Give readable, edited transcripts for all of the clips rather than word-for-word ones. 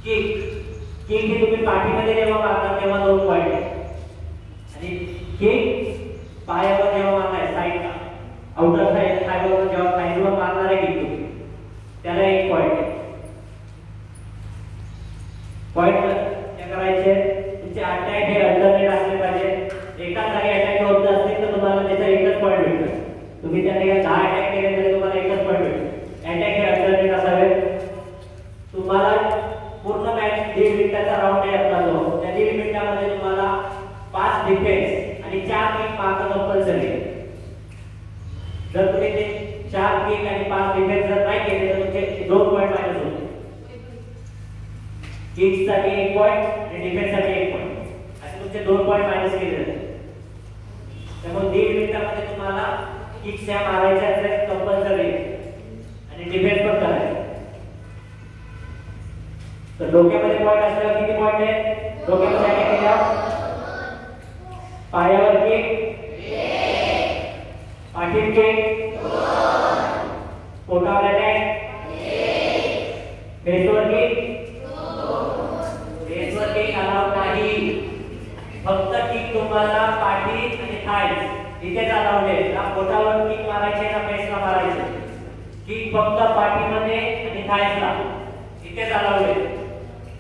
Kick kick हे तुम्ही पाठीमध्ये जेव्हा मारता तेव्हा 2 पॉइंट आहे आणि किक पायावर जेव्हा मारताय साइडला आउटर साइड थायवर जेव्हा साइडवर मारणार आहे किक त्याला 1 पॉइंट आहे. पॉइंट काय करायचे तुमचे अटॅक हे अल्टरनेट असले पाहिजे. एकाच जागी अटॅक होत असतील तर तुम्हाला त्याचा एकच पॉइंट भेटतो. तुम्ही त्या ठिकाणी 10 अटॅक केले तरी तुम्हाला एकच पॉइंट भेटतो. अटॅक हे अल्टरनेट असावे. तुम्हाला पूर्ण मॅच 1.5 मिनिटाचा राउंड आहे आपला जो त्या 1.5 मिनिटामध्ये तुम्हाला 5 डिफेन्स आणि 4 किक मारणं कंपल्सरी आहे. जर तुम्ही ते 4 किक आणि 5 डिफेन्स जर नाही केले तर तुमचे 2 पॉइंट मायनस होतील. किक साठी 1 पॉइंट आणि डिफेन्स साठी 1 पॉइंट असे तुमचे 2 पॉइंट मायनस केले जातात. त्यामुळे 1.5 मिनिटामध्ये तुम्हाला किक्स या मारायच्या आहेत कंपल्सरी आणि डिफेन्स पण करायचं. तर डोक्यामध्ये पॉइंट असल्यावर किती पॉइंट आहे? डोक्यामध्ये अटॅक केल्यावर पायावर किक 1 पाठीत किक 2 पोटावर अटॅक 1 फेसवर किक 2 फेसवर किक अलाउड नाही. फक्त किक तुम्हाला पाठी आणि थायज इथेच अलाउड आहे. ना पोटावर किक मारायचे ना फेसला मारायचे. किक फक्त पाठीमध्ये आणि थायजला इथेच अलाउड आहे.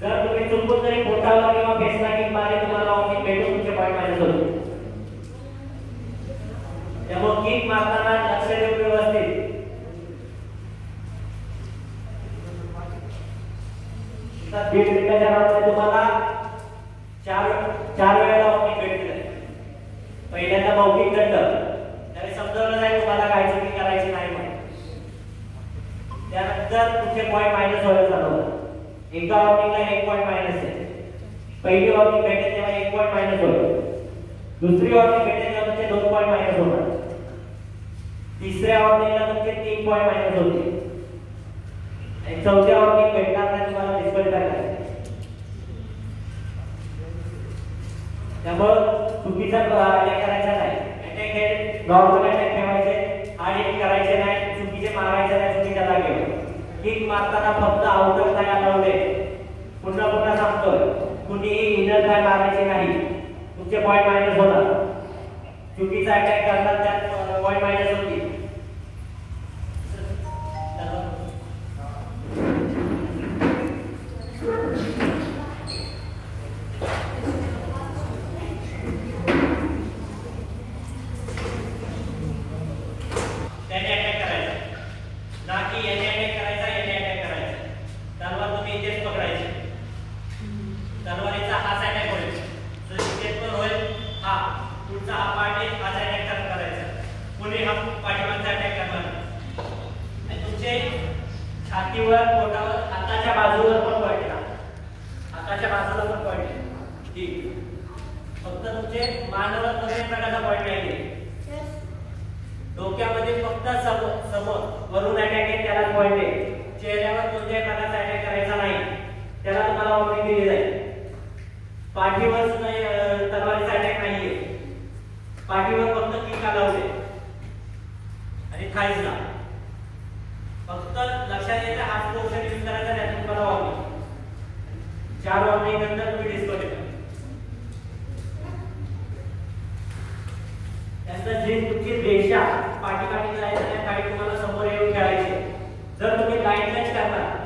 जर तुम्ही चुकून जरी पोटावर किंवा फेसला किक मारले तुम्हाला ऑफिस भेटून तुमचे पॉइंट मायनस होतील. त्यामुळे किक मारताना लक्ष देऊन व्यवस्थित तर 1.5 मिनिटाच्या राउंडमध्ये तुम्हाला 4 वेळेला ऑफिस भेटते. पहिल्यांदा मौखिक दंड त्यावेळी समजावलं जाईल तुम्हाला काय चुकी करायची नाही म्हणून. त्यानंतर तुमचे पॉइंट मायनस व्हायला चालू होतात. एका वॉर्निंगला 1 पॉइंट मायनस आहे. पहिली वॉर्निंग भेटेल तेव्हा 1 पॉइंट मायनस होईल. दुसरी वॉर्निंग भेटेल तेव्हा तुमचे 2 पॉइंट मायनस होतात. तिसऱ्या वॉर्निंगला तुमचे 3 पॉइंट मायनस होतील. आणि चौथ्या वॉर्निंग भेटणार नाही तुम्हाला डिस्क्वालिफाय करायचं. त्यामुळे चुकीचा अटॅक करायचा नाही. अटॅक हे नॉर्मल अटॅक ठेवायचे. हार्ड हिट करायचे नाही. चुकीचे मारायचे नाही चुकीच्या जागेवर. किक मारताना फक्त आउटर थाय अलाउड आहे. पुन्हा सांगतोय कुणीही इनर थाय मारायचे नाही. तुमचे पॉइंट मायनस होणार. चुकीचा अटॅक करतात त्यात पॉइंट मायनस होतील. त्याने अटॅक करायचा ना की याने अटॅक करायचा याने अटॅक करायचा. तलवार तुम्ही इथेच पकडायची. तलवारीचा हाच अटॅक होईल. जर इथेच पण होईल हा पुढचा हा पार्ट आहे हाच अटॅक करायचा. पुढे हा पाठीमागचा अटॅक करणार. आणि तुमचे छातीवर पोटावर हाताच्या बाजूवर पण पॉइंट आहे. हाताच्या बाजूला पण पॉइंट आहे. ठीक फक्त तुमचे मानवर कोणत्याही प्रकारचा पॉइंट नाही. डोक्यामध्ये फक्त समोर वरून अटॅक आहे त्याला पॉइंट आहे. चेहऱ्यावर कोणत्याही प्रकारचा अटॅक करायचा नाही. त्याला तुम्हाला वॉर्निंग दिली जाईल. पाठीवर तलवारीचा अटॅक नाहीये. पाठीवर फक्त किक अलाउड आहे आणि थाईजला फक्त लक्षात यायचं हात पोर्शन यूज करायचा त्यातून तुम्हाला वॉर्निंग. 4 वॉर्निंग नंतर तुम्ही डिस्क्वालिफाय. त्यानंतर जी तुमची रेषा पाठीमागे जायचं त्या काही तुम्हाला समोर येऊन खेळायचे. जर तुम्ही लाईन टच करणार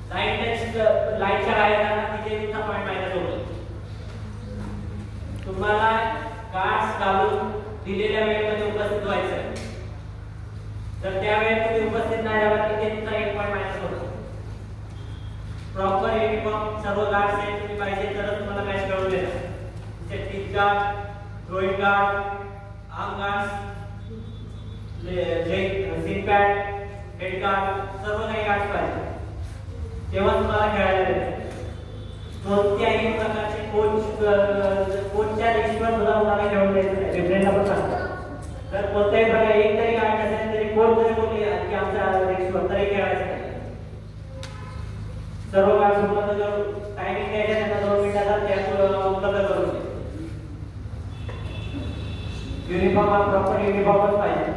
लाईनच्या बाहेर जाणार तिथे तुमचा पॉइंट मायनस होतो. तुम्हाला कार्ड्स घालून दिलेल्या वेळेमध्ये उपस्थित व्हायचं आहे. जर त्या वेळेत तुम्ही उपस्थित नाही झाला तिथे तुमचा 1 पॉइंट मायनस होतो. प्रॉपर युनिफॉर्म सर्व गार्ड सेट तुम्ही पाहिजे तरच तुम्हाला मॅच खेळू देणार. तुमचे teeth guard, throwing guard, arm guards, seat pad, head guard सर्व काही गार्ड्स पाहिजे तेव्हा तुम्हाला खेळायला देणार. कोणत्याही प्रकारचे कोचच्या लिस्टवर सुद्धा तुम्हाला खेळून द्यायचं नाही. रिफ्रेंडला पण सांगतात जर कोणत्याही प्रकारे एक तरी गार्ड असेल तरी कोच जरी बोलले की आमच्या लिस्टवर तरी खेळायचं नाही. सर्व गार्ड सोबत जो टायमिंग द्यायचा त्यांना 2 मिनिटाचा त्या उपलब्ध करून दे. युनिफॉर्म हा प्रॉपर युनिफॉर्मच पाहिजे.